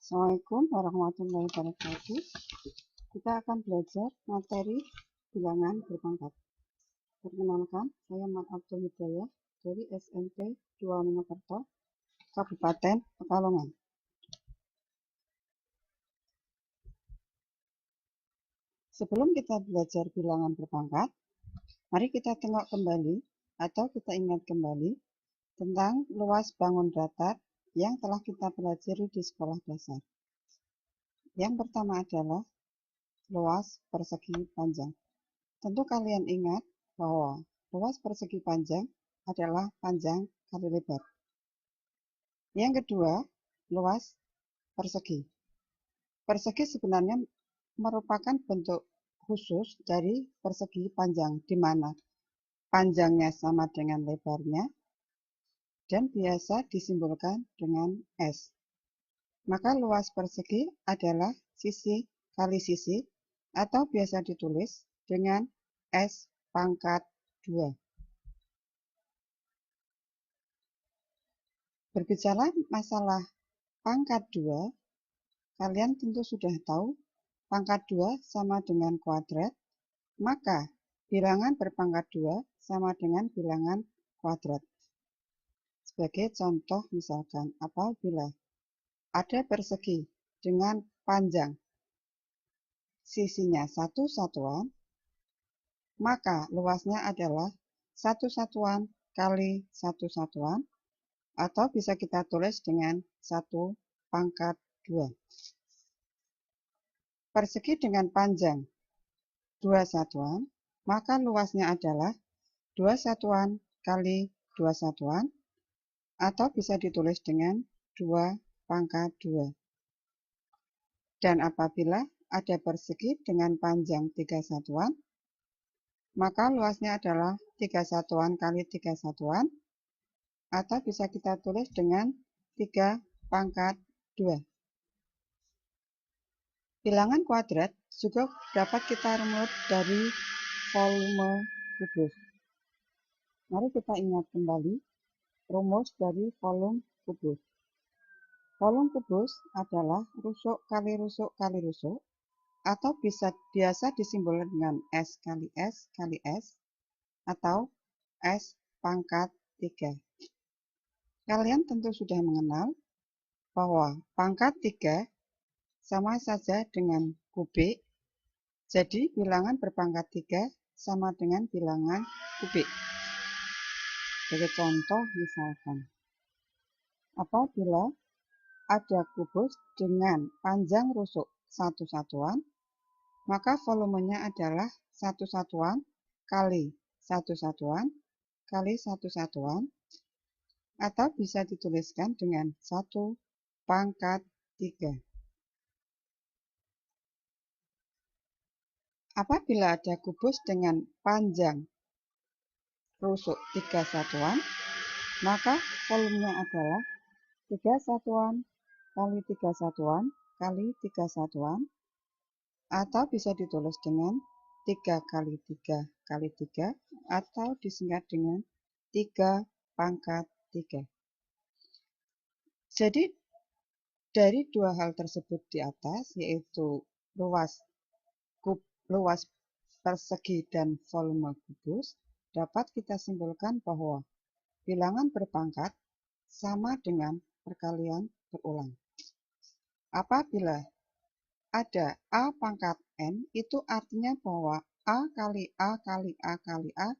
Assalamualaikum warahmatullahi wabarakatuh. Kita akan belajar materi bilangan berpangkat. Perkenalkan, saya Mat Abdul Hidayah dari SMP 2 Monokerto, Kabupaten Pekalongan. Sebelum kita belajar bilangan berpangkat, mari kita tengok kembali atau kita ingat kembali tentang luas bangun datar yang telah kita pelajari di sekolah dasar. Yang pertama adalah luas persegi panjang. Tentu kalian ingat bahwa luas persegi panjang adalah panjang kali lebar. Yang kedua, luas persegi. Persegi sebenarnya merupakan bentuk khusus dari persegi panjang, di mana panjangnya sama dengan lebarnya dan biasa disimbolkan dengan S. Maka luas persegi adalah sisi kali sisi atau biasa ditulis dengan S pangkat 2. Berbicara masalah pangkat 2, kalian tentu sudah tahu pangkat 2 sama dengan kuadrat, maka bilangan berpangkat 2 sama dengan bilangan kuadrat. Sebagai contoh misalkan, apabila ada persegi dengan panjang sisinya 1 satuan, maka luasnya adalah 1 satuan kali 1 satuan, atau bisa kita tulis dengan 1 pangkat 2. Persegi dengan panjang 2 satuan, maka luasnya adalah 2 satuan kali 2 satuan, atau bisa ditulis dengan 2 pangkat 2. Dan apabila ada persegi dengan panjang 3 satuan, maka luasnya adalah 3 satuan kali 3 satuan, atau bisa kita tulis dengan 3 pangkat 2. Bilangan kuadrat juga dapat kita runut dari volume kubus. Mari kita ingat kembali rumus dari volume kubus. Volume kubus adalah rusuk kali rusuk kali rusuk, atau biasa disimbolkan dengan S kali S kali S, atau S pangkat 3. Kalian tentu sudah mengenal bahwa pangkat 3 sama saja dengan kubik, jadi bilangan berpangkat 3 sama dengan bilangan kubik. Sebagai contoh misalkan, apabila ada kubus dengan panjang rusuk 1 satuan, maka volumenya adalah 1 satuan kali 1 satuan kali 1 satuan, atau bisa dituliskan dengan 1 pangkat 3. Apabila ada kubus dengan panjang rusuk 3 satuan, maka volumenya adalah 3 satuan kali 3 satuan kali 3 satuan, atau bisa ditulis dengan 3 kali 3 kali 3, atau disingkat dengan 3 pangkat 3. Jadi dari dua hal tersebut di atas, yaitu luas persegi dan volume kubus, dapat kita simpulkan bahwa bilangan berpangkat sama dengan perkalian berulang. Apabila ada A pangkat N, itu artinya bahwa A kali A kali A kali A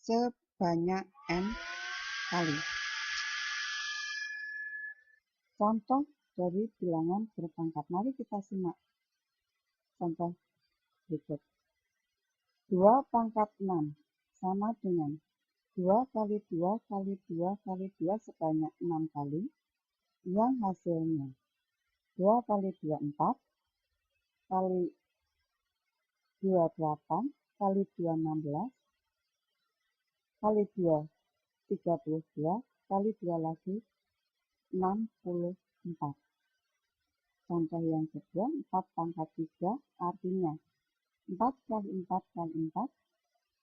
sebanyak N kali. Contoh dari bilangan berpangkat. Mari kita simak contoh berikut. 2 pangkat 6 sama dengan 2 kali 2 kali 2 kali 2 sebanyak 6 kali, yang hasilnya 2 kali 2 4, kali 2 8, kali 2 16, kali 2 32, kali 2 lagi 64. Contoh yang kedua, 4 pangkat 3 artinya 4 kali 4 kali 4,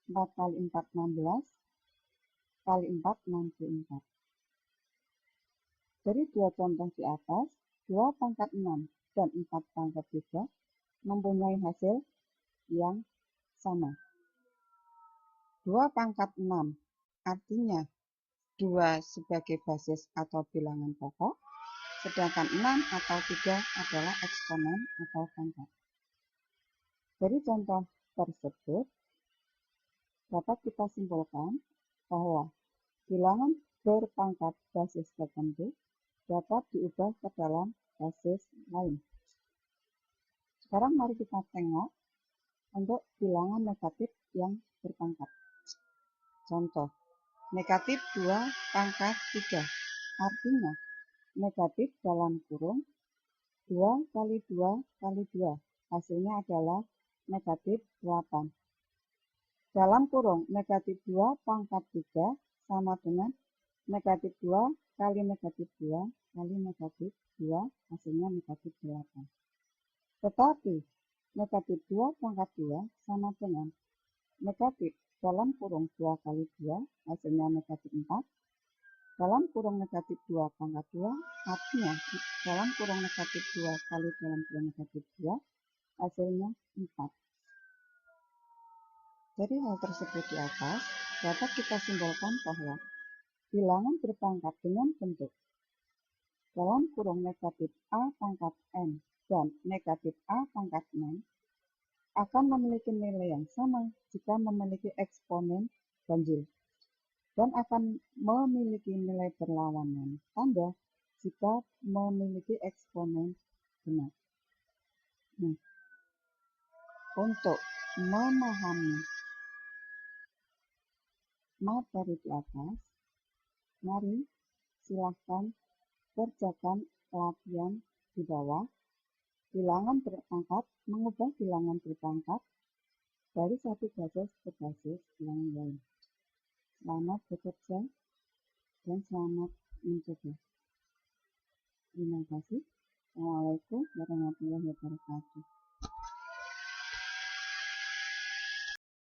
4 kali 4 16, kali 4 64. Dari dua contoh di atas, 2 pangkat 6 dan 4 pangkat 3 mempunyai hasil yang sama. 2 pangkat 6 artinya 2 sebagai basis atau bilangan pokok, sedangkan 6 atau 3 adalah eksponen atau pangkat. Dari contoh tersebut, dapat kita simpulkan bahwa bilangan berpangkat basis tertentu dapat diubah ke dalam basis lain. Sekarang mari kita tengok untuk bilangan negatif yang berpangkat. Contoh, negatif 2 pangkat 3. Artinya, negatif dalam kurung 2 kali 2 kali 2. Hasilnya adalah negatif 8. Dalam kurung negatif 2 pangkat 3 sama dengan negatif 2 kali negatif 2 kali negatif 2, hasilnya negatif 8. Tetapi negatif 2 pangkat 2 sama dengan negatif dalam kurung 2 kali 2, hasilnya negatif 4. Dalam kurung negatif 2 pangkat 2, artinya dalam kurung negatif 2 kali dalam kurung negatif 2, hasilnya 4. Dari hal tersebut di atas, dapat kita simpulkan bahwa bilangan berpangkat dengan bentuk dalam kurung negatif A pangkat N dan negatif A pangkat 6 akan memiliki nilai yang sama jika memiliki eksponen ganjil dan akan memiliki nilai berlawanan tanda jika memiliki eksponen genap. Nah, untuk memahami materi di atas, mari silahkan kerjakan latihan di bawah. Bilangan berpangkat mengubah bilangan berpangkat dari satu basis ke basis yang lain. Selamat bekerja dan selamat mencoba. Terima kasih. Assalamualaikum warahmatullahi wabarakatuh.